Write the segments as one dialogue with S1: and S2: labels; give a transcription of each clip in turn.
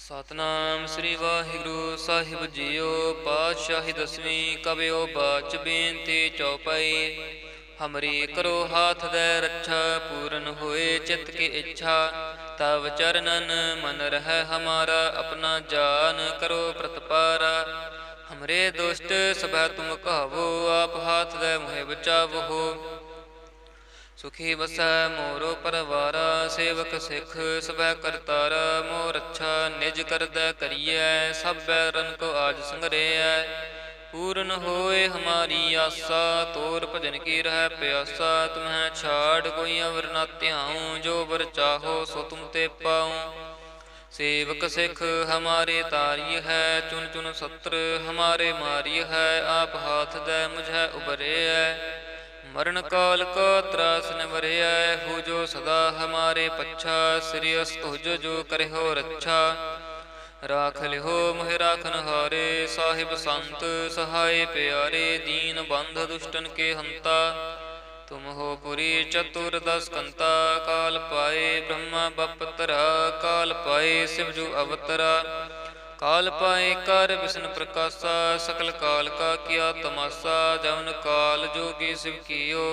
S1: ਸਤਨਾਮ ਸ੍ਰੀ ਵਾਹਿਗੁਰੂ ਸਾਹਿਬ JIO. ਪਾਤਸ਼ਾਹੀ ਦਸਵੀਂ ਕਬਿਓ ਬਾਚ ਬੇਨਤੀ ਚੌਪਈ। ਹਮਰੀ ਕਰੋ ਹਾਥ ਦੇ ਰੱਛਾ, ਪੂਰਨ ਹੋਏ ਚਿਤ ਕੀ ਇੱਛਾ। ਤਵ ਚਰਨਨ ਮਨ ਰਹਿ ਹਮਾਰਾ, ਆਪਣਾ ਜਾਨ ਕਰੋ ਪ੍ਰਤਪਾਰਾ। ਹਮਰੇ ਦੁਸ਼ਟ ਸਭੈ ਤੁਮ ਕਹਾਵੋ, ਆਪ ਹਾਥ ਦੇ ਮੁਹਿ ਬਚਾਵੋ। ਸੁਖੀ ਵਸੈ ਮੋਰੋ ਪਰਵਾਰਾ, ਸੇਵਕ ਸਿੱਖ ਸਭੈ ਕਰਤਾਰਾ। ਮੋਰ ਰੱਛਾ ਨਿਜ ਕਰਦੈ ਕਰੀਐ, ਸਭੈ ਰਨ ਕੋ ਆਜ ਸੰਗਰੇਐ। ਪੂਰਨ ਹੋਏ ਹਮਾਰੀ ਆਸਾ, ਤੋਰ ਭਜਨ ਕੀ ਰਹਿ ਪਿਆਸਾ। ਤੁਮਹਿ ਛਾੜ ਕੋਈ ਅਵਰ ਨਾ ਧਿਆਉ, ਜੋ ਵਰ ਚਾਹੋ ਸੋ ਤੁਮ ਤੇ ਪਾਉ। सेवक सिख हमारे तारी है, चुन चुन सत्र हमारे मारी है। आप हाथ दे मुझे उबरे है, मरण काल का त्रास निवरे है। हो जो सदा हमारे पच्छा, श्रेयस तुझ जो करे हो रक्षा। राख लिहो मोहि राखन हारे, साहिब संत सहाय प्यारे। दीन बंध दुष्टन के हंता, तुम हो पुरी चतुर्दश कंता। काल पाए ब्रह्मा बपतरा, काल पाए शिवजु अवतरा। काल पाए कर विष्णु प्रकाशा, सकल काल का किया तमाशा। जवन काल जोगी शिव कियो,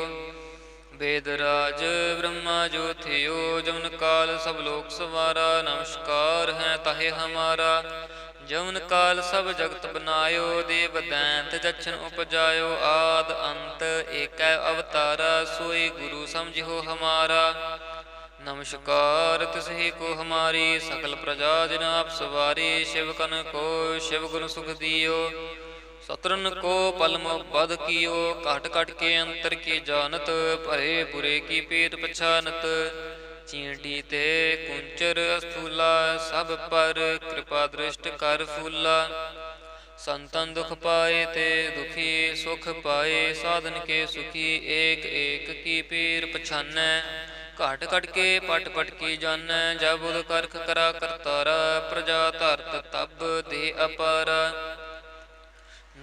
S1: वेद राज ब्रह्मा जो थियो। जवन काल सब लोक सवारा, नमस्कार है ताहे हमारा। जवन काल सब जगत बनायो, देव दैंत जछन उपजायो। आद अंत एकै अवतारा, सोई गुरु समझिहो हमारा। नमस्कार तिसहि को हमारी, सकल प्रजा जिन आप सवारी। शिवकन को शिव गुण सुख दियो, सतरन को पलम बध कियो। घट घट के अंतर की जानत, भरे बुरे की पेट पछानत। चींटी ते कुंचर अस्थूला, सब पर कृपा दृष्ट कर फूला। संतन दुख पाए ते दुखी, सुख पाए साधन के सुखी। एक एक की पीर पछानै, घट घट के पट पट की जानै। जब उद करख करा करतारा, प्रजा धरत तब दे अपारा।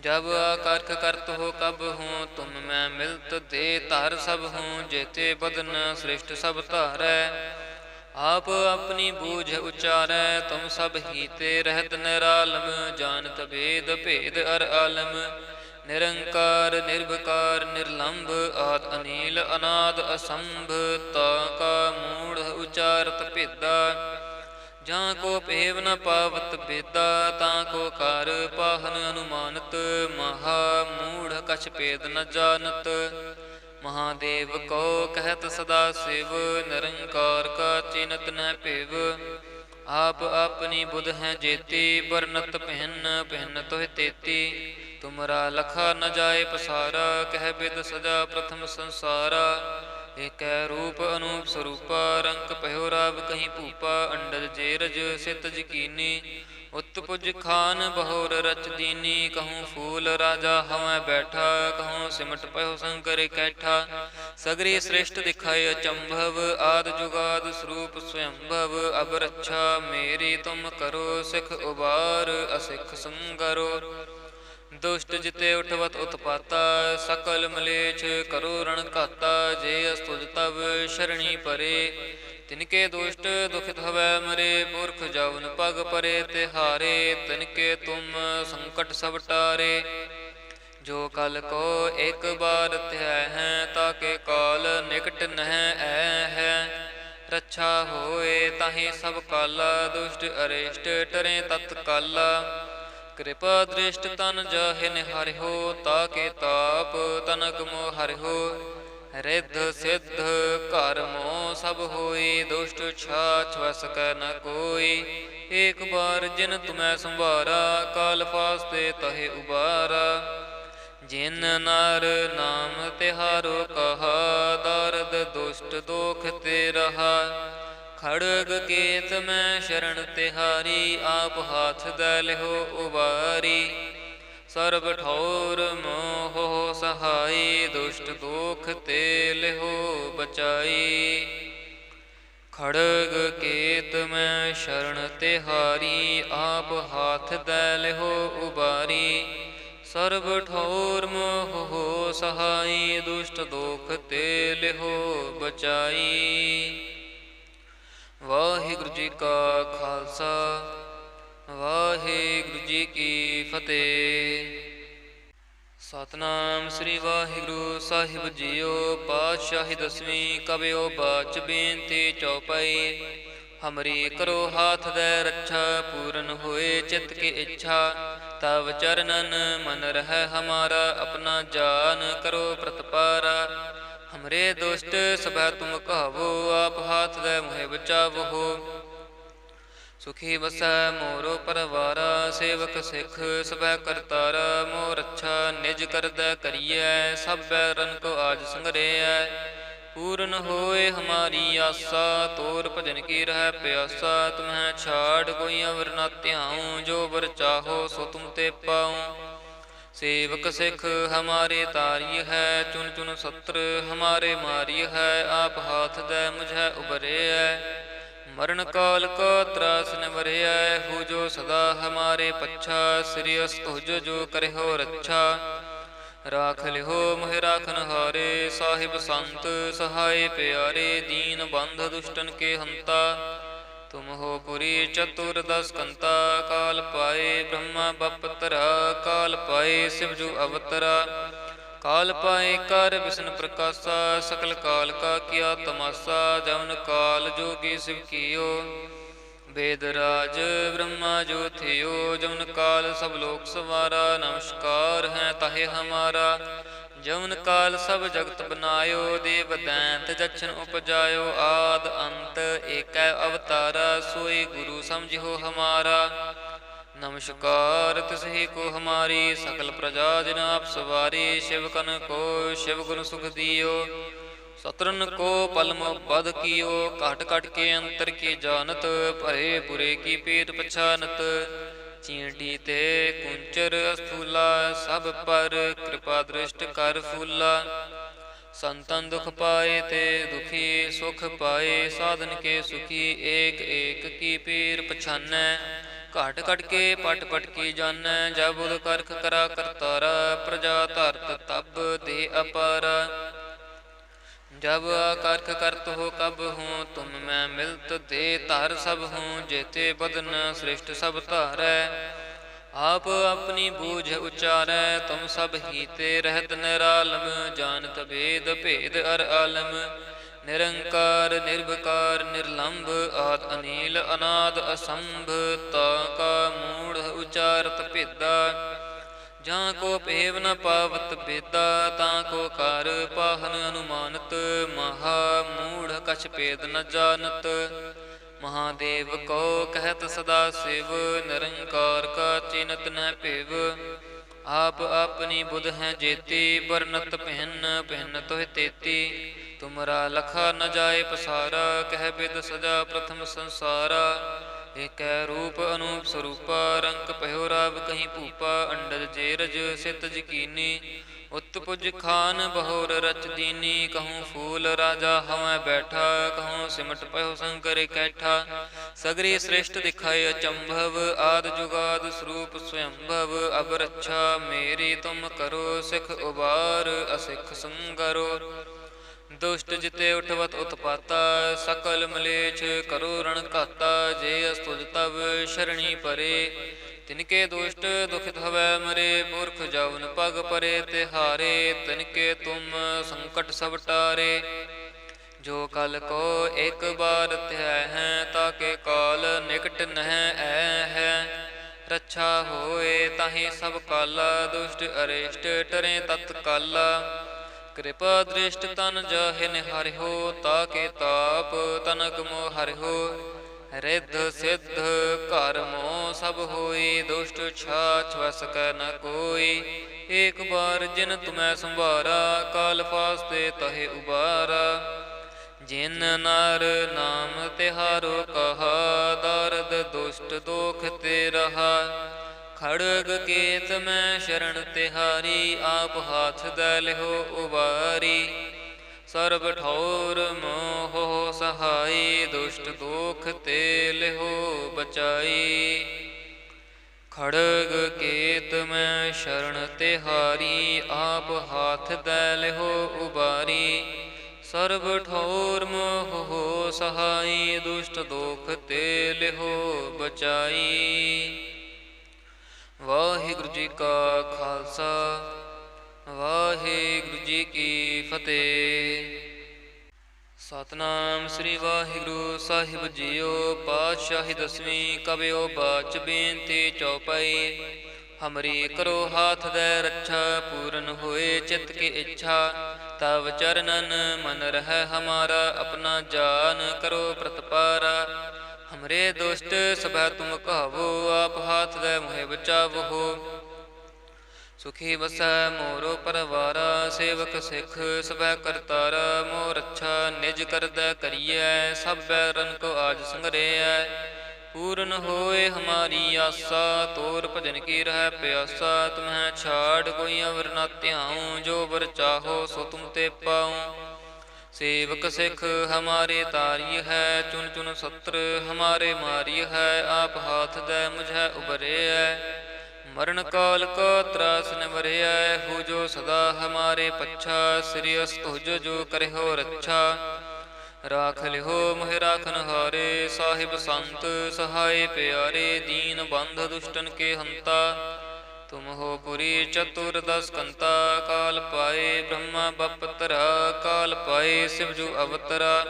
S1: जब आकर्ख करत हो कब हूँ, तुम मैं मिलत दे तार सब हूँ। जेते बदन श्रेष्ठ सब तारै, आप अपनी बूझ उचारै। तुम सब ही ते रहत निरालम, जानत भेद भेद अर आलम। निरंकार निर्विकार निर्लंब, आद अनील अनाद असंभ। ताका मूढ़ उचारत भेदा, जहाँ को पेव न पावत बेदा। ताको कार पाहन अनुमानत, महा मूढ़ कछ भेद न जानत। महादेव को कहत सदा शिव, निरंकार का चिनत न पेव। आप अपनी बुध हैं जेती, बरनत पहन पहन तोह तेती। तुमरा लखा न जाए पसारा, कह बिद सजा प्रथम संसारा। एक रूप अनूप स्वरूपा, रंग पहो राव कहीं भूपा। अंडज जेरज सित यकीनी, उत्पुज खान बहोर रच दीनी। कहूँ फूल राजा हमें बैठा, कहूँ सिमट पहो शंकर कैठा। सगरी श्रेष्ठ दिखाए अचंभव, आद जुगाद स्वरूप स्वयंभव। अब रक्षा मेरी तुम करो, सिख उबार असिख संगरो। दुष्ट जिते उठवत उत्पाता, सकल मलेच्छ करो रण घाता। जे अस्तुज तब शरणी परे, तिनके दुष्ट दुखित हवै मरे। पुरख जाउन पग परे तिहारे, तिनके तुम संकट सब टारे। जो कल को एक बार त्यह है, ताके काल निकट नह ऐ है। रक्षा होए ताहि सब काला, दुष्ट अरिष्ट टरें तत्काला। कृपा दृष्ट तन जाहि निहारिहो, ताके ताप तनक मोह हरिहो। रिद्ध सिद्ध घर मोह सब होई, दुष्ट छाछ वस कै न कोई। एक बार जिन तुम्हें संभारा, काल फास्ते तहे उबारा। जिन नार नाम तिहारो कहा, दारद दुष्ट दोख ते रहा। खड़ग केत में शरण तिहारी, आप हाथ दे लिहो उबारी। सर्ब ठौर मोह सहाई, दुष्ट दोख ते लिहो बचाई। खड़ग केत में शरण तिहारी, आप हाथ दे लिहो उबारी। सर्ब ठौर मोह सहाई, दुष्ट दोख ते लिहो बचाई। वाहिगुरु जी का खालसा, ਵਾਹਿਗੁਰੂ ਜੀ ਕੀ ਫਤਿਹ। ਸਤਨਾਮ ਸ੍ਰੀ ਵਾਹਿਗੁਰੂ ਸਾਹਿਬ ਜੀਓ। ਪਾਤਸ਼ਾਹੀ ਦਸਵੀਂ ਕਬਿਓ ਬਾਚ ਬੇਨਤੀ ਚੌਪਈ। ਹਮਰੀ ਕਰੋ ਹਾਥ ਦੇ ਰੱਛਾ, ਪੂਰਨ ਹੋਏ ਚਿਤ ਕੀ ਇੱਛਾ। ਤਵ ਚਰਨਨ ਮਨ ਰਹਿ ਹਮਾਰਾ, ਆਪਣਾ ਜਾਨ ਕਰੋ ਪ੍ਰਤਪਾਰਾ। ਹਮਰੇ ਦੁਸ਼ਟ ਸਭੈ ਤੁਮ ਕਹਾਵੋ, ਆਪ ਹਾਥ ਦੇ ਮੁਹਿ ਬਚਾਵੋ। ਸੁਖੀ ਵਸੈ ਮੋਰੋ ਪਰਵਾਰਾ, ਸੇਵਕ ਸਿੱਖ ਸਭੈ ਕਰਤਾਰਾ। ਮੋਰ ਰੱਛਾ ਨਿਜ ਕਰਦੈ ਕਰੀਐ, ਸਭੈ ਰਨ ਕੋ ਆਜ ਸੰਗਰੇਐ। ਪੂਰਨ ਹੋਏ ਹਮਾਰੀ ਆਸਾ, ਤੋਰ ਭਜਨ ਕੀ ਰਹਿ ਪਿਆਸਾ। ਤੁਮਹਿ ਛਾੜ ਕੋਈ ਅਵਰ ਨਾ ਧਿਆਉ, ਜੋ ਵਰ ਚਾਹੋ ਸੋ ਤੁਮ ਤੇ ਪਾਉ। ਸੇਵਕ ਸਿੱਖ ਹਮਾਰੇ ਤਾਰੀ ਹੈ, ਚੁਨ ਚੁਨ ਸਤਰ ਹਮਾਰੇ ਮਾਰੀ ਹੈ। ਆਪ ਹਾਥ ਦੇ ਮੁਝੈ ਉਬਰਿਐ, ਮਰਨ ਕਾਲ ਕਾ ਤਰਾਸ ਨਿਵਰਿਐ। ਹੋ ਜੋ ਸਦਾ ਹਮਾਰੇ ਪੱਛਾ, ਸ੍ਰੀ ਅਸ ਤੁਜ ਜੋ ਕਰਿਓ ਰੱਛਾ। ਰਾਖ ਲਿਓ ਮੋਹਿ ਰਾਖਨ ਹਾਰੇ, ਸਾਹਿਬ ਸੰਤ ਸਹਾਏ ਪਿਆਰੇ। ਦੀਨ ਬੰਧ ਦੁਸ਼ਟਨ ਕੇ ਹੰਤਾ, ਤੁਮ ਹੋ ਪੁਰੀ ਚਤੁਰ ਦਸ ਕੰਤਾ। ਕਾਲ ਪਾਏ ਬ੍ਰਹਮਾ ਬਪਤਰਾ, ਕਾਲ ਪਾਏ ਸਿਵ ਜੂ ਅਵਤਰਾ। ਕਾਲ ਪਾਏ ਕਰ ਵਿਸ਼ਨ ਪ੍ਰਕਾਸ਼ਾ, ਸਕਲ ਕਾਲ ਕਾ ਕੀਆ ਤਮਾਸਾ। ਜਵਨ ਕਾਲ ਜੋਗੀ ਸਿਵ ਕੀਓ, वेद राज ब्रह्मा जो थियो। जवन काल सब लोक सवारा, नमस्कार है ताहे हमारा। जवन काल सब जगत बनायो, देव दैंत जछन उपजायो। आद अंत एक अवतारा, सोई गुरु समझियो हमारा। नमस्कार तिसहि को हमारी, सकल प्रजा जिन आप सवारी। शिव कन को शिव गुण सुख दियो, सतरन को पलम बद कियो। काट काट के अंतर की जानत, भरे बुरे की पेट पछानत। चींटी ते कुंचर स्थूला, सब पर कृपा दृष्ट कर फूला। संतन दुख पाए ते दुखी, सुख पाए साधन के सुखी। एक एक की पीर पछानै, घट घट के पट पट की जानै। जब उद करख करा करतारा, प्रजा धरत तब दे अपारा। जब आकर्ख करत हो कब हूँ, तुम मैं मिलत दे धर सब हूँ। जेते बदन श्रेष्ठ सब धारै, आप अपनी बूझ उचारै। तुम सब हीते रहत निरालम, जानत भेद भेद अर आलम। निरंकार निर्विकार निर्लंब, आद अनील अनाद असंभ। ताका मूढ़ उचारत भेदा, जहाँ को पेव न पावत बेदा। ताको कार पाहन अनुमानत, महा मूढ़ कछ भेद न जानत। महादेव को कहत सदा शिव, निरंकार का चिनत न पेव। आप अपनी बुध हैं जेती, बरनत पहन पहन तोह तेती। तुमरा लखा न जाए पसारा, कह बिद सजा प्रथम संसारा। एक रूप अनूप स्वरूपा, रंग पहो राव कहीं भूपा। अंडज जेरज सित यकीनी, उत्पुज खान बहोर रच दीनी। कहूँ फूल राजा हमें बैठा, कहूँ सिमट पहो शंकर कैठा। सगरी श्रेष्ठ दिखाए अचंभव, आद जुगाद स्वरूप स्वयंभव। अब रक्षा मेरी तुम करो, सिख उबार असिख संगरो। दुष्ट जिते उठवत उत्पाता, सकल मलेच्छ करो रण घाता। जे अस्तुज तब शरणी परे, तिनके दुष्ट दुखित हवै मरे। पुरख जाउन पग परे तिहारे, तिनके तुम संकट सब टारे। जो कल को एक बार त्यह है, ताके काल निकट नह ऐ है। रक्षा होए ताहि सब काला, दुष्ट अरिष्ट टरें तत्काला। कृपा दृष्ट तन जाहि निहारिहो, ताके ताप तनक मोह हरिहो। रिद्ध सिद्ध घर मोह सब होई, दुष्ट छाछ वस कै न कोई। एक बार जिन तुम्हें संभारा, काल फास्ते तहे उबारा। जिन नार नाम तिहारो कहा, दारद दुष्ट दोख ते रहा। खड़ग केत में शरण तिहारी, आप हाथ दे लिहो उबारी। सर्ब ठौर मोह सहाई, दुष्ट दोख ते लिहो बचाई। खड़ग केत में शरण तिहारी, आप हाथ दे लिहो उबारी। ਸਰਬ ਠੌਰ ਮੋਹ ਸਹਾਈ, ਦੁਸ਼ਟ ਦੋਖ ਤੇ ਲਿਹੋ ਬਚਾਈ। ਵਾਹਿਗੁਰੂ ਜੀ ਕਾ ਖਾਲਸਾ, ਵਾਹਿਗੁਰੂ ਜੀ ਕੀ ਫਤਿਹ। ਸਤਿਨਾਮ ਸ੍ਰੀ ਵਾਹਿਗੁਰੂ ਸਾਹਿਬ ਜੀਓ। ਪਾਤਸ਼ਾਹੀ ਦਸਵੀਂ ਕਬਿਓ ਬਾਚ ਬੇਨਤੀ ਚੌਪਈ। ਹਮਰੀ ਕਰੋ ਹਾਥ ਦੈ ਰੱਛਾ, ਪੂਰਨ ਹੋਏ ਚਿਤ ਕੀ ਇੱਛਾ। ਤਵ ਚਰਨਨ ਮਨ ਰਹਿ ਹਮਾਰਾ, ਆਪਣਾ ਜਾਨ ਕਰੋ ਪ੍ਰਤਪਾਰਾ। ਹਮਰੇ ਦੁਸ਼ਟ ਸਭੈ ਤੁਮ ਕਹਾਵੋ, ਆਪ ਹਾਥ ਦੈ ਮੋਹਿ ਬਚਾਵੋ। ਸੁਖੀ ਵਸੈ ਮੋਰੋ ਪਰਵਾਰਾ, ਸੇਵਕ ਸਿੱਖ ਸਭੈ ਕਰਤਾਰਾ। ਮੋ ਰੱਛਾ ਨਿਜ ਕਰਦੈ ਕਰੀਐ, ਸਭ ਬੈਰਨ ਕੋ ਆਜ ਸੰਗਰੇਐ। ਪੂਰਨ ਹੋਏ ਹਮਾਰੀ ਆਸਾ, ਤੋਰ ਭਜਨ ਕੀ ਰਹਿ ਪਿਆਸਾ। ਤੁਮਹਿ ਛਾੜ ਕੋਈ ਅਵਰ ਨਾ ਧਿਆਉ, ਜੋ ਵਰ ਚਾਹੋ ਸੋ ਤੁਮ ਤੇ ਪਾਉ। ਸੇਵਕ ਸਿੱਖ ਹਮਾਰੇ ਤਾਰੀ ਹੈ, ਚੁਨ ਚੁਨ ਸਤਰ ਹਮਾਰੇ ਮਾਰੀ ਹੈ। ਆਪ ਹਾਥ ਦੈ ਮੁਝੈ ਉਬਰਿਐ, ਮਰਨ ਕਾਲ ਕਾ ਤਰਾਸ ਨਿਵਰਿਐ। ਹੋ ਜੋ ਸਦਾ ਹਮਾਰੇ ਪੱਛਾ, ਸ੍ਰੀ ਅਸਤੁਜ ਜੋ ਕਰਿਓ ਰੱਛਾ। ਰਾਖ ਲਿਓ ਮੋਹਿ ਰਾਖਨ ਹਾਰੇ, ਸਾਹਿਬ ਸੰਤ ਸਹਾਏ ਪਿਆਰੇ। ਦੀਨ ਬੰਧ ਦੁਸ਼ਟਨ ਕੇ ਹੰਤਾ, ਤੁਮ ਹੋ ਪੁਰੀ ਚਤੁਰ ਦਸ ਕੰਤਾ। ਕਾਲ ਪਾਏ ਬ੍ਰਹਮਾ ਬਪਤਰਾ, ਕਾਲ ਪਾਏ ਸਿਵ ਜੂ ਅਵਤਰਾ।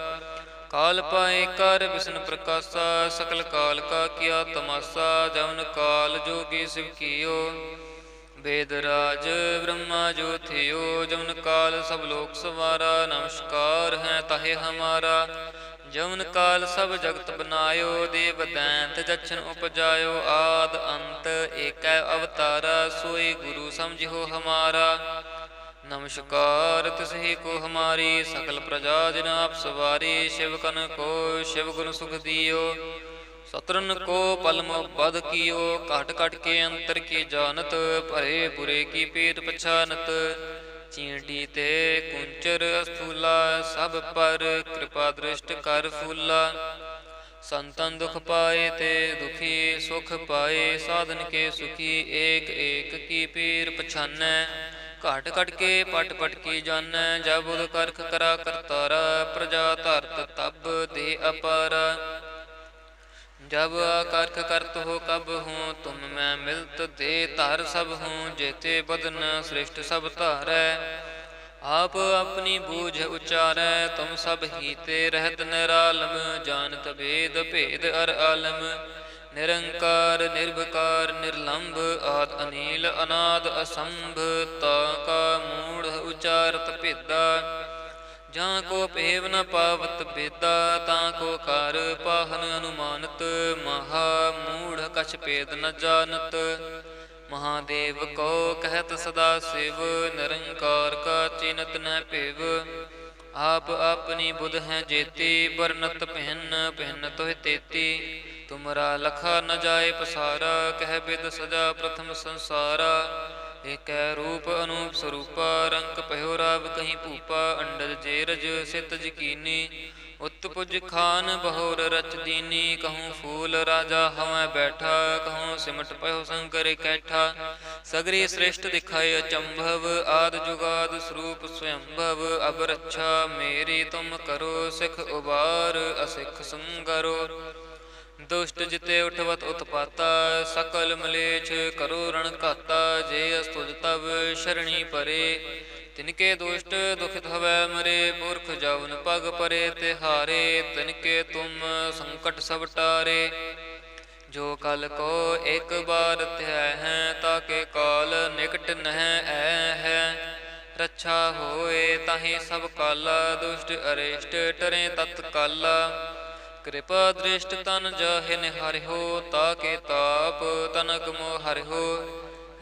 S1: ਕਾਲ ਪਾਏ ਕਰ ਵਿਸ਼ਨ ਪ੍ਰਕਾਸ਼ਾ, ਸਕਲ ਕਾਲ ਕਾ ਕੀਆ ਤਮਾਸਾ। ਜਵਨ ਕਾਲ ਜੋਗੀ ਸਿਵ ਕੀਓ, ਵੇਦ ਰਾਜ ਬ੍ਰਹਮਾ ਜੋ ਥਿਓ। ਜਵਨ ਕਾਲ ਸਭ ਲੋਕ ਸਵਾਰਾ, ਨਮਸਕਾਰ ਹੈ ਤਾਹੇ ਹਮਾਰਾ। ਜਵਨ ਕਾਲ ਸਭ ਜਗਤ ਬਨਾਇਓ, ਦੇਵ ਦੈਂਤ ਜਛਨ ਉਪਜਾਇਓ। ਆਦ ਅੰਤ ਏਕੈ ਅਵਤਾਰਾ, ਸੋਈ ਗੁਰੂ ਸਮਝਿਓ ਹਮਾਰਾ। ਨਮਸਕਾਰ ਤਿਸਹੀ ਕੋ ਹਮਾਰੀ, ਸਕਲ ਪ੍ਰਜਾ ਜਿਨ ਆਪ ਸਵਾਰੀ। ਸ਼ਿਵ ਕਨ ਕੋ ਸ਼ਿਵ ਗੁਣ ਸੁਖ ਦਿਓ, ਸਤਰਨ ਕੋ ਪਲਮ ਬਧ ਕੀਓ। ਘਟ ਘਟ ਕੇ ਅੰਤਰ ਕੀ ਜਾਨਤ, ਭਰੇ ਬੁਰੇ ਕੀ ਪੀਰ ਪਛਾਨਤ। ਚੀਂਟੀ ਤੇ ਕੁੰਚਰ ਅਸਥੂਲਾ, ਸਭ ਪਰ ਕਿਰਪਾ ਦ੍ਰਿਸ਼ਟ ਕਰ ਫੂਲਾ। ਸੰਤਨ ਦੁਖ ਪਾਏ ਤੇ ਦੁਖੀ, ਸੁਖ ਪਾਏ ਸਾਧਨ ਕੇ ਸੁਖੀ। ਏਕ ਏਕ ਕੀ ਪੀਰ ਪਛਾਨੈ, ਘਟ ਘਟ ਕੇ ਪਟ ਪਟ ਕੀ ਜਾਨੈ। ਜਬ ਉਦ ਕਰਖ ਕਰਾ ਕਰਤਾਰਾ, ਪ੍ਰਜਾ ਧਰਤ ਤਬ ਦੇ ਅਪਾਰਾ। जब आकर्ख करत हो कब हूँ, तुम मैं मिलत दे धर सब हूँ। जेते बदन श्रेष्ठ सब धारै, आप अपनी बूझ उचारै। तुम सब हीते रहत निरालम, जानत भेद भेद अर आलम। निरंकार निर्भकार निर्लंभ, आद अनील अनाद असंभ। ताका मूढ़ उचारत भेदा, ਜਾਂ ਕੋ ਭੇਵ ਨ ਪਾਵਤ ਬੇਦਾ। ਤਾਂ ਕੋ ਕਰ ਪਾਹਨ ਅਨੁਮਾਨਤ, ਮਹਾ ਮੂੜ ਕਛ ਭੇਦ ਨ ਜਾਨਤ। ਮਹਾਦੇਵ ਕੋ ਕਹਿਤ ਸਦਾ ਸਿਵ, ਨਿਰੰਕਾਰ ਕਾ ਚਿਨਤ ਨ ਭੇਵ। ਆਪ ਆਪਣੀ ਬੁਧ ਹੈ ਜੇਤੀ, ਬਰਨਤ ਪਹਿਨ ਪਹਿਨ ਤੋਹਿ ਤੇਤੀ। ਤੁਮਰਾ ਲਖਾ ਨ ਜਾਏ ਪਸਾਰਾ, ਕਹਿ ਬਿਦ ਸਜਾ ਪ੍ਰਥਮ ਸੰਸਾਰਾ। ਏਕੈ ਰੂਪ ਅਨੂਪ ਸਰੂਪਾ, ਰੰਕ ਪਹਿਓ ਰਾਵ ਕਹੀਂ ਭੂਪਾ। ਅੰਡਜ ਜੇਰਜ ਸਿਤ ਯਕੀਨੀ, ਉਤਪੁਜ ਖਾਨ ਬਹੁਰ ਰਚ ਦੀਨੀ। ਕਹੂੰ ਫੂਲ ਰਾਜਾ ਹਵੈ ਬੈਠਾ, ਕਹੂੰ ਸਿਮਟ ਪਹਿਓ ਸੰਕਰ ਕੈਠਾ। ਸਗਰੀ ਸ੍ਰਿਸ਼ਟ ਦਿਖਾਏ ਅਚੰਭਵ, ਆਦ ਜੁਗਾਦ ਸਰੂਪ ਸਵਯੰਭਵ। ਅਬ ਰੱਛਾ ਮੇਰੀ ਤੁਮ ਕਰੋ, ਸਿੱਖ ਉਬਾਰ ਅਸਿੱਖ ਸੰਗਰੋ। ਦੁਸ਼ਟ ਜਿਤੇ ਉਠਵਤ ਉਤਪਾਤਾ, ਸਕਲ ਮਲੇਛ ਕਰੋ ਰਣ ਘਾਤਾ। ਜੇ ਅਸਤੁਜ ਤਵ ਸ਼ਰਣੀ ਪਰੇ, ਤਿਨਕੇ ਦੁਸ਼ਟ ਦੁਖਿਤ ਹਵੈ ਮਰੇ। ਪੁਰਖ ਜਵਨ ਪਗ ਪਰੇ ਤਿਹਾਰੇ, ਤਿਨਕੇ ਤੁਮ ਸੰਕਟ ਸਭ ਟਾਰੇ। ਜੋ ਕਲ ਕੋ ਇੱਕ ਬਾਰ ਧਿਆਇ ਹੈ, ਤਾਕੇ ਕਾਲ ਨਿਕਟ ਨਹਿ ਐ ਹੈ। ਰੱਛਾ ਹੋਏ ਤਾਹੀ ਸਭ ਕਾਲਾ, ਦੁਸ਼ਟ ਅਰਿਸ਼ਟ ਟਰੇ ਤਤ ਕਾਲਾ। ਕਿਰਪਾ ਦ੍ਰਿਸ਼ਟ ਤਨ ਜਾਹਿ ਨਿਹਾਰਿਓ, ਤਾਕੇ ਤਾਪ ਤਨਕ ਮੋ ਹਰਿਓ।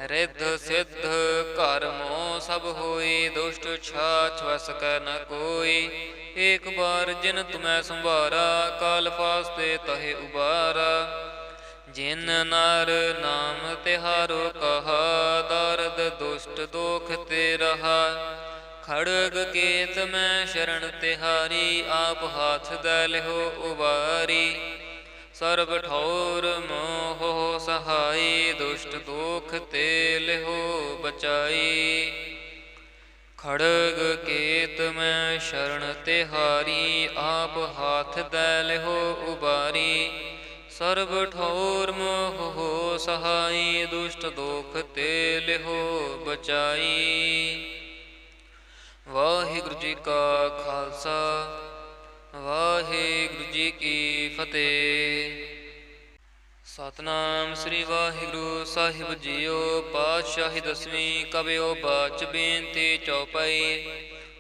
S1: ਰਿੱਧ ਸਿੱਧ ਘਰ ਮੋ ਸਭ ਹੋਈ, ਦੁਸ਼ਟ ਛਾਛ ਵਸ ਕੈ ਨ ਕੋਈ। ਏਕ ਬਾਰ ਜਿਨ ਤੁਮੈ ਸੰਭਾਰਾ, ਕਾਲ ਫਾਸਤੇ ਤਹਿ ਉਬਾਰਾ। ਜਿਨ ਨਰ ਨਾਮ ਤਿਹਾਰੋ ਕਹਾ, ਦਰਦ ਦੁਸ਼ਟ ਦੋਖ ਤੇ ਰਹਾ। ਖੜਗ ਕੇਤ ਮੈਂ ਸ਼ਰਨ ਤਿਹਾਰੀ, ਆਪ ਹਾਥ ਦੈ ਲਿਹੋ ਉਬਾਰੀ। ਸਰਬ ਠੌਰ ਮੋਹ ਸਹਾਈ, ਦੁਸ਼ਟ ਦੋਖ ਤੇ ਲਿਹੋ ਬਚਾਈ। खड़ग केत मैं शरण तिहारी, आप हाथ दै लिहो उबारी। सर्ब ठोर मोह हो सहाई, दुष्ट दोख ते लिहो बचाई। वाहिगुरु जी का खालसा, वाहिगुरु जी की फतेह। सतनाम श्री वाहिगुरु साहिब जीओ। पातशाही दसवीं कबियो बाच बेनती चौपाई।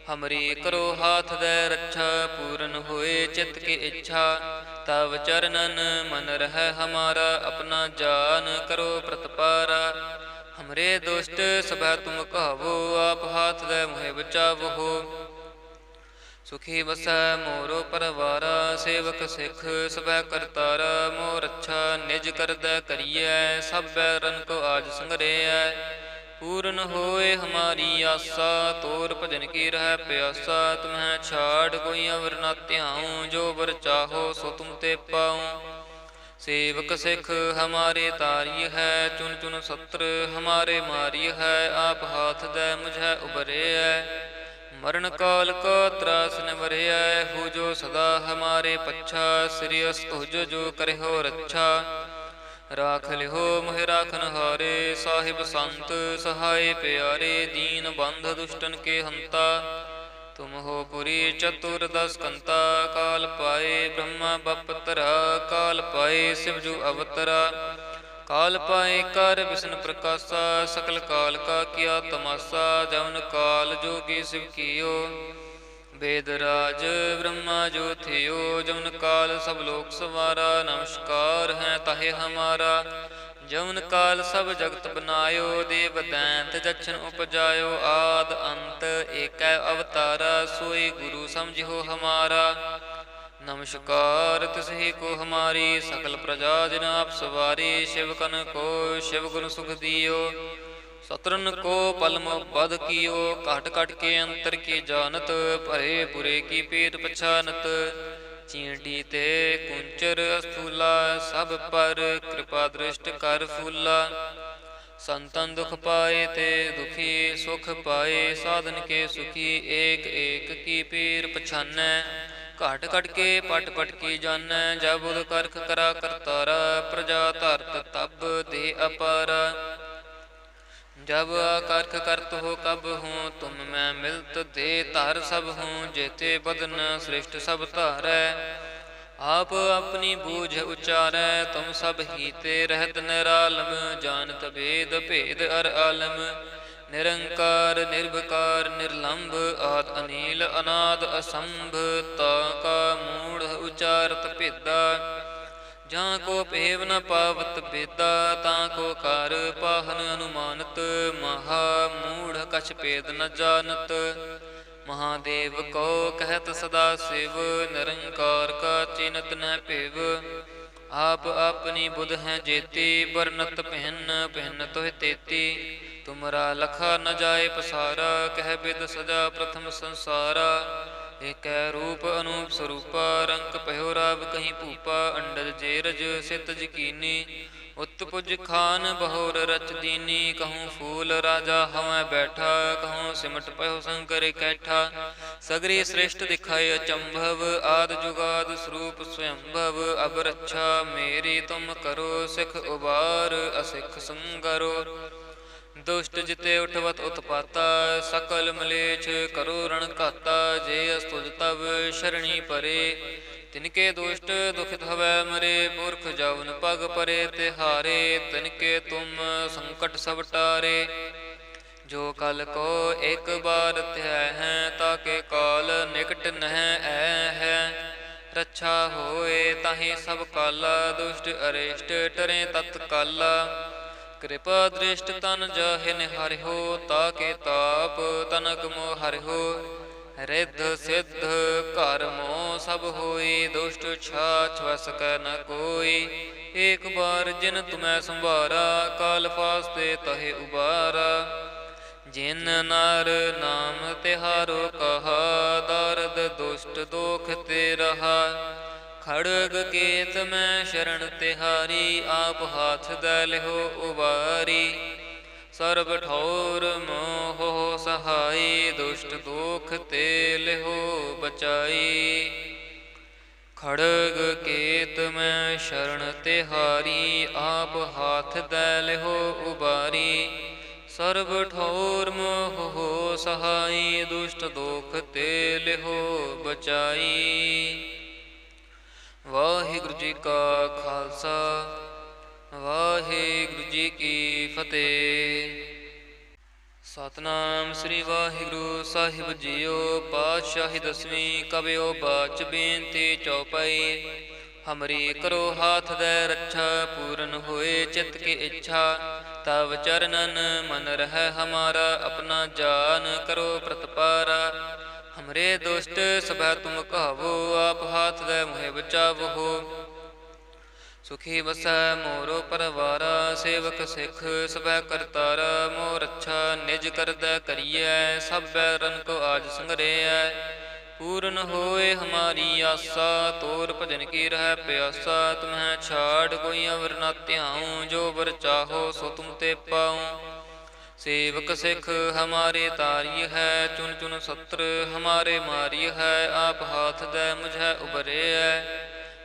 S1: हमरी करो हाथ दे रक्षा, पूरन होए चित्त की इच्छा। तव चरणन मन रह हमारा, अपना जान करो प्रतपारा। हमरे दुष्ट सब तुम कहावो, आप हाथ दे मोहे बचावो हो। सुखी बसै मोरो परवारा, सेवक सिख सबै करतारा। मोर अच्छा निज करदै करियै, सब बैरन को आज संगरियै। पूਰਨ होए हमारी आसा, तोर भजन की रह प्यासा। तुम्हें छाड़ कोई अवर न ध्याऊँ, जो वर चाहो सो तुम ते पाऊँ। सेवक सिख हमारे तारी है, चुन चुन सत्र हमारे मारी है। आप हाथ दे मुझे उबरे है, मरण काल का त्रास न वरिया। हो जो सदा हमारे पच्छा, श्री अस्तुज जो करे हो रक्षा। राख लिहो मोहि राखन हारे, साहिब संत सहाय प्यारे। दीन बंध दुष्टन के हंता, तुम हो पुरी चतुर्दश कंता। काल पाए ब्रह्मा बपतरा, काल पाए शिव जो अवतरा। काल पाए कर विष्णु प्रकाशा, सकल काल का किया तमाशा। जवन काल जोगी शिव कियो, वेदराज ब्रह्मा जो थियो। जवन काल सब लोक सवारा, नमस्कार है ताहे हमारा। जवन काल सब जगत बनायो, देव दैंत जछन उपजायो। आद अंत एक अवतारा, सोई गुरु समझो हमारा। नमस्कार तिसहि को हमारी, सकल प्रजा जिन आप सवारी। शिवकन को शिव गुण सुख दियो, शत्रुन को पलम बध कियो। काट काट के अंतर की जानत, भरे बुरे की पेट पछानत। चींटी ते कुंचर स्थूला, सब पर कृपा दृष्ट कर फूला। संतन दुख पाए ते दुखी, सुख पाए साधन के सुखी। एक एक की पीर पछानै, घट घट के पट पट की जानै। जब उद करख करा करतारा, प्रजा धरत तब दे अपारा। जब आकर्ख करत हो कब हूँ, तुम मैं मिलत दे धर सब हूँ। जेते बदन श्रेष्ठ सब धारै, आप अपनी बूझ उचारै। तुम सब हीते रहत निरालम, जानत भेद भेद अर आलम। निरंकार निर्विकार निर्लंब, आद अनील अनाद असंभ। ताका मूढ़ उचारत भेदा, जहाँ को पेव न पावत बेदा। ताको कार पाहन अनुमानत, महा मूढ़ कछ भेद न जानत। महादेव को कहत सदा शिव, निरंकार का चिन्हत न पेव। आप अपनी बुध हैं जेती, बरनत पहन पहन तोह तेती। तुमरा लखा न जाए पसारा, कह बिद सजा प्रथम संसारा। एक रूप अनूप स्वरूपा, रंग पहो राव कहीं भूपा। अंडज जेरज सित जकीनी, उत्पुज खान बहोर रच दीनी। कहूँ फूल राजा हवै बैठा, कहूँ सिमट पहो शंकर कैठा। सगरी श्रेष्ठ दिखाए अचंभव, आद जुगाद स्वरूप स्वयंभव। अब रक्षा मेरी तुम करो, सिख उबार असिख संगरो। दुष्ट जिते उठवत उत्पाता, सकल मलेच्छ करो रण घाता। जे अस्तुज तब शरणी परे, तिनके दुष्ट दुखित हवै मरे। पुरख जावन पग परे तिहारे, तिनके तुम संकट सब टारे। जो कल को एक बार त्यह है, ताके काल निकट नह ऐ है। रक्षा होए ताहि सब काला, दुष्ट अरिष्ट टरे तत्काला। कृपा दृष्ट तन जाहि निहारिहो, ताके ताप तनक मोह हरिहो। रिद्ध सिद्ध घर मोह सब होई, दुष्ट छाछ वस कै न कोई। एक बार जिन तुम्हें संभारा, काल फास्ते तहे उबारा। जिन नार नाम तिहारो कहा, दारद दुष्ट दोख ते रहा। खड़ग केत मैं शरण तिहारी, आप हाथ दै लिहो उबारी। ਸਰਬ ਠੌਰ ਮੋਹ ਸਹਾਈ, ਦੁਸ਼ਟ ਦੋਖ ਤੇ ਲਿਹੋ ਬਚਾਈ। ਖੜਗ ਕੇਤ ਮੈਂ ਸ਼ਰਨ ਤਿਹਾਰੀ, ਆਪ ਹਾਥ ਦੈ ਲਿਹੋ ਉਬਾਰੀ। ਸਰਬ ਠੌਰ ਮੋਹ ਸਹਾਈ, ਦੁਸ਼ਟ ਦੋਖ ਤੇ ਲਿਹੋ ਬਚਾਈ। ਵਾਹਿਗੁਰੂ ਜੀ ਕਾ ਖਾਲਸਾ, ਵਾਹਿਗੁਰੂ ਜੀ ਕੀ ਫਤਿਹ। ਸਤਿਨਾਮ ਸ੍ਰੀ ਵਾਹਿਗੁਰੂ ਸਾਹਿਬ ਜੀਓ। ਪਾਤਸ਼ਾਹੀ ਦਸਵੀਂ ਕਬਿਓ ਬਾਚ ਬੇਨਤੀ ਚੌਪਈ। ਹਮਰੀ ਕਰੋ ਹਾਥ ਦੈ ਰੱਛਾ, ਪੂਰਨ ਹੋਏ ਚਿਤ ਕੀ ਇੱਛਾ। ਤਵ ਚਰਨਨ ਮਨ ਰਹਿ ਹਮਾਰਾ, ਆਪਣਾ ਜਾਨ ਕਰੋ ਪ੍ਰਤਪਾਰਾ। ਹਮਰੇ ਦੁਸ਼ਟ ਸਭੈ ਤੁਮ ਕਹਾਵੋ, ਆਪ ਹਾਥ ਦੈ ਮੋਹਿ ਬਚਾਵੋ। ਸੁਖੀ ਵਸੈ ਮੋਰੋ ਪਰਵਾਰਾ, ਸੇਵਕ ਸਿੱਖ ਸਭੈ ਕਰਤਾਰਾ। ਮੋਹ ਰੱਛਾ ਨਿਜ ਕਰਦੈ ਕਰੀਐ, ਸਭ ਬੈਰਨ ਕੋ ਆਜ ਸੰਗਰੇਐ। ਪੂਰਨ ਹੋਏ ਹਮਾਰੀ ਆਸਾ, ਤੋਰ ਭਜਨ ਕੀ ਰਹਿ ਪਿਆਸਾ। ਤੁਮਹਿ ਛਾੜ ਕੋਈ ਅਵਰ ਨਾ ਧਿਆਉ, ਜੋ ਵਰ ਚਾਹੋ ਸੋ ਤੁਮ ਤੇ ਪਾਉ। ਸੇਵਕ ਸਿੱਖ ਹਮਾਰੇ ਤਾਰੀ ਹੈ, ਚੁਨ ਚੁਨ ਸਤਰ ਹਮਾਰੇ ਮਾਰੀ ਹੈ। ਆਪ ਹਾਥ ਦੈ ਮੁਝੈ ਉਬਰਿਐ,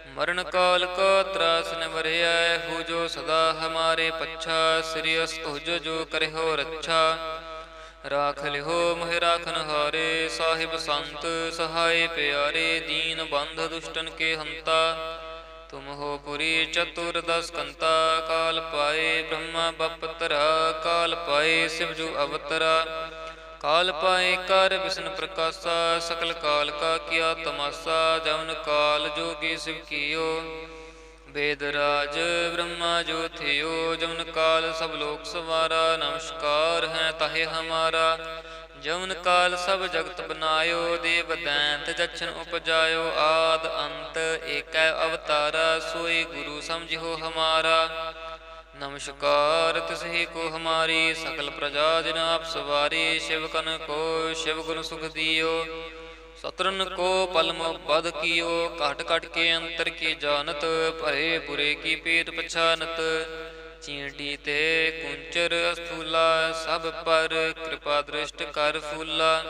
S1: ਮਰਨ ਕਾਲ ਕਾ ਤਰਾਸ ਨਿਵਰਿਐ। ਹੋ ਜੋ ਸਦਾ ਹਮਾਰੇ ਪੱਛਾ, ਸ੍ਰੀ ਅਸਤੁਜ ਜੋ ਕਰਿਓ ਰੱਛਾ। ਰਾਖ ਲਿਓ ਮੋਹਿ ਰਾਖਨ ਹਾਰੇ, ਸਾਹਿਬ ਸੰਤ ਸਹਾਏ ਪਿਆਰੇ। ਦੀਨ ਬੰਧ ਦੁਸ਼ਟਨ ਕੇ ਹੰਤਾ, ਤੁਮ ਹੋ ਪੁਰੀ ਚਤੁਰ ਦਸ ਕੰਤਾ। ਕਾਲ ਪਾਏ ਬ੍ਰਹਮਾ ਬਪਤਰਾ, ਕਾਲ ਪਾਏ ਸਿਵ ਜੋ ਅਵਤਰਾ। ਕਾਲ ਪਾਏ ਕਰ ਵਿਸ਼ਨ ਪ੍ਰਕਾਸ਼ਾ, ਸਕਲ ਕਾਲ ਕਾ ਕੀਆ ਤਮਾਸਾ। ਜਵਨ ਕਾਲ ਜੋਗੀ ਸਿਵ ਕੀਓ, ਵੇਦ ਰਾਜ ਬ੍ਰਹਮਾ ਜੋ ਥਿਓ। ਜਵਨ ਕਾਲ ਸਭ ਲੋਕ ਸਵਾਰਾ, ਨਮਸਕਾਰ ਹੈ ਤਾਹੇ ਹਮਾਰਾ। ਜਵਨ ਕਾਲ ਸਭ ਜਗਤ ਬਨਾਇਓ, ਦੇਵ ਦੈਂਤ ਜਛਨ ਉਪਜਾਇਓ। ਆਦ ਅੰਤ ਏਕੈ ਅਵਤਾਰਾ, ਸੋਈ ਗੁਰੂ ਸਮਝਿਓ ਹਮਾਰਾ। ਨਮਸਕਾਰ ਤਿਸਹੀ ਕੋ ਹਮਾਰੀ, ਸਕਲ ਪ੍ਰਜਾ ਜਿਨ ਆਪ ਸਵਾਰੀ। ਸ਼ਿਵ ਕਨ ਕੋ ਸ਼ਿਵ ਗੁਣ ਸੁਖ ਦਿਓ, ਸਤਰਨ ਕੋ ਪਲਮ ਬਦ ਕੀਓ। ਘਟ ਘਟ ਕੇ ਅੰਤਰ ਕੀ ਜਾਨਤ, ਭਰੇ ਬੁਰੇ ਕੀ ਪੀਰ ਪਛਾਨਤ। ਚੀਂਟੀ ਤੇ ਕੁੰਚਰ ਅਸਥੂਲਾ, ਸਭ ਪਰ ਕਿਰਪਾ ਦ੍ਰਿਸ਼ਟ ਕਰ ਫੂਲਾ।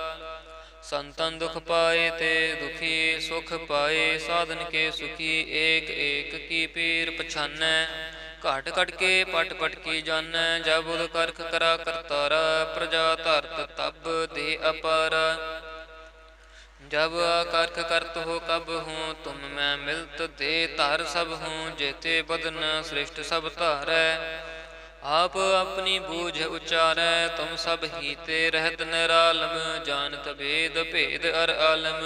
S1: ਸੰਤਨ ਦੁਖ ਪਾਏ ਤੇ ਦੁਖੀ, ਸੁਖ ਪਾਏ ਸਾਧਨ ਕੇ ਸੁਖੀ। ਏਕ ਏਕ ਕੀ ਪੀਰ ਪਛਾਨੈ, ਘਟ ਘਟ ਕੇ ਪਟ ਪਟ ਕੀ ਜਾਨੈ। ਜਬ ਉਦ ਕਰਖ ਕਰਾ ਕਰਤਾਰਾ, ਪ੍ਰਜਾ ਧਰਤ ਤਬ ਦੇ ਅਪਾਰਾ। जब आकारख करत हो कब हूँ, तुम मैं मिलत दे धर सब हूँ। जेते बदन श्रेष्ठ सब धारै, आप अपनी बूझ उचारै। तुम सब हीते रहत निरालम, जानत भेद भेद अर आलम।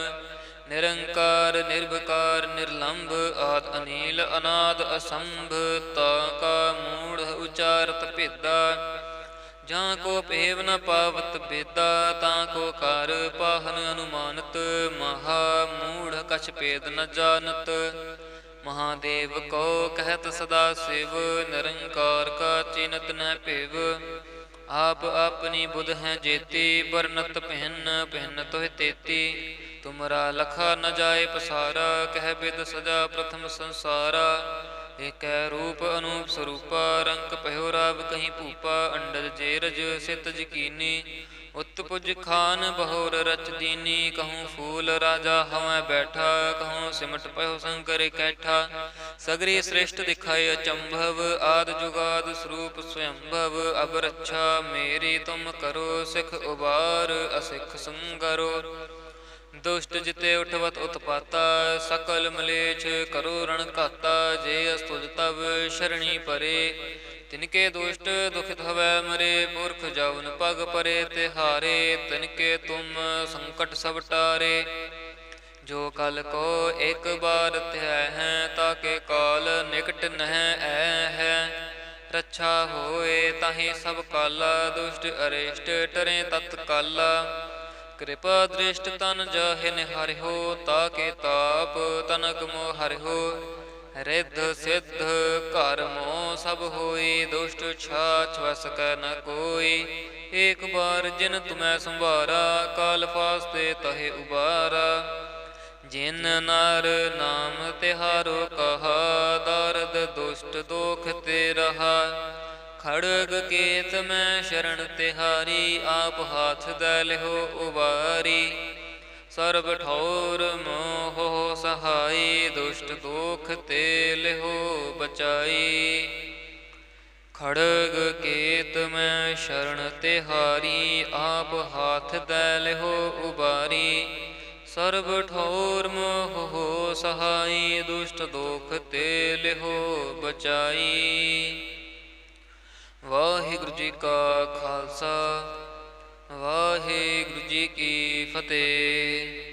S1: निरंकार निर्भकार निर्लंब, आद अनील अनाद असंभ। ताका मूढ़ उचारत भेदा, ਜਾਂ ਕੋ ਭੇਵ ਨ ਪਾਵਤ ਬੇਦਾ। ਤਾਂ ਕੋ ਕਰ ਪਾਹਨ ਅਨੁਮਾਨਤ, ਮਹਾ ਮੂੜ ਕਛ ਭੇਦ ਨ ਜਾਨਤ। ਮਹਾਦੇਵ ਕੋ ਕਹਿਤ ਸਦਾ ਸਿਵ, ਨਿਰੰਕਾਰ ਕਾ ਚਿਨਤ ਨ ਭੇਵ। ਆਪ ਆਪਣੀ ਬੁਧ ਹੈ ਜੇਤੀ, ਬਰਨਤ ਪਹਿਨ ਪਹਿਨ ਤੋਹਿ ਤੇਤੀ। ਤੁਮਰਾ ਲਖਾ ਨ ਜਾਏ ਪਸਾਰਾ, ਕਹਿ ਬਿਦ ਸਜਾ ਪ੍ਰਥਮ ਸੰਸਾਰਾ। ਏਕੈ ਰੂਪ ਅਨੂਪ ਸਰੂਪਾ, ਰੰਕ ਪਹਿਓ ਰਾਵ ਕਹੀਂ ਭੂਪਾ। ਅੰਡਜ ਜੇਰਜ ਸਿਤ ਯਕੀਨੀ, ਉਤਪੁਜ ਖਾਨ ਬਹੁਰ ਰਚ ਦੀਨੀ। ਕਹੂੰ ਫੂਲ ਰਾਜਾ ਹਵੈ ਬੈਠਾ, ਕਹੂੰ ਸਿਮਟ ਪਹਿਓ ਸ਼ੰਕਰ ਕੈਠਾ। ਸਗਰੀ ਸ੍ਰਿਸ਼ਟ ਦਿਖਾਏ ਅਚੰਭਵ, ਆਦ ਜੁਗਾਦ ਸਰੂਪ ਸਵਯੰਭਵ। ਅਬ ਰੱਛਾ ਮੇਰੀ ਤੁਮ ਕਰੋ, ਸਿੱਖ ਉਬਾਰ ਅਸਿੱਖ ਸੰਗਰੋ। ਦੁਸ਼ਟ ਜਿਤੇ ਉਠਵਤ ਉਤਪਾਤਾ, ਸਕਲ ਮਲੇਛ ਕਰੋ ਰਣ ਘਾਤਾ। ਜੇ ਅਸਤੁਜ ਤਵ ਸ਼ਰਣੀ ਪਰੇ, ਤਿਨਕੇ ਦੁਸ਼ਟ ਦੁਖਿਤ ਹਵੈ ਮਰੇ। ਪੁਰਖ ਜਵਨ ਪਗ ਪਰੇ ਤਿਹਾਰੇ, ਤਿਨਕੇ ਤੁਮ ਸੰਕਟ ਸਭ ਟਾਰੇ। ਜੋ ਕਲ ਕੋ ਇੱਕ ਬਾਰ ਧਿਆਇ ਹੈ, ਤਾਕੇ ਕਾਲ ਨਿਕਟ ਨਹਿ ਐ ਹੈ। ਰੱਛਾ ਹੋਏ ਤਾਹੀ ਸਭ ਕਾਲਾ, ਦੁਸ਼ਟ ਅਰਿਸ਼ਟ ਟਰੇ ਤਤ ਕਾਲਾ। ਕਿਰਪਾ ਦ੍ਰਿਸ਼ਟ ਤਨ ਜਾਹਿ ਨਿਹਾਰਿਓ, ਤਾਕੇ ਤਾਪ ਤਨਕ ਮੋਹ ਹਰਿਓ। ਰਿੱਧ ਸਿੱਧ ਘਰ ਮੋਹ ਸਭ ਹੋਈ, ਦੁਸ਼ਟ ਛਾਛ ਵਸ ਕੈ ਨ ਕੋਈ। ਏਕ ਬਾਰ ਜਿਨ ਤੁਮੈ ਸੰਭਾਰਾ, ਕਾਲ ਫਾਸਤੇ ਤਹੇ ਉਬਾਰਾ। ਜਿਨ ਨਰ ਨਾਮ ਤਿਹਾਰੋ ਕਹਾ, ਦਰਦ ਦੁਸ਼ਟ ਦੋਖ ਤੇ ਰਹਾ। ਖੜਗ ਕੇਤ ਮੈਂ ਸ਼ਰਨ ਤਿਹਾਰੀ, ਆਪ ਹਾਥ ਦੈ ਲਿਹੋ ਉਬਾਰੀ। ਸਰਬ ਠੌਰ ਮੋਹ ਸਹਾਈ, ਦੁਸ਼ਟ ਦੋਖ ਤੇ ਲਿਹੋ ਬਚਾਈ। ਖੜਗ ਕੇਤ ਮੈਂ ਸ਼ਰਨ ਤਿਹਾਰੀ, ਆਪ ਹਾਥ ਦੈ ਲਿਹੋ ਉਬਾਰੀ। ਸਰਬ ਠੌਰ ਮੋਹ ਸਹਾਈ, ਦੁਸ਼ਟ ਦੋਖ ਤੇ ਲਿਹੋ ਬਚਾਈ। ਵਾਹਿਗੁਰੂ ਜੀ ਕਾ ਖਾਲਸਾ, ਵਾਹਿਗੁਰੂ ਜੀ ਕੀ ਫਤਿਹ।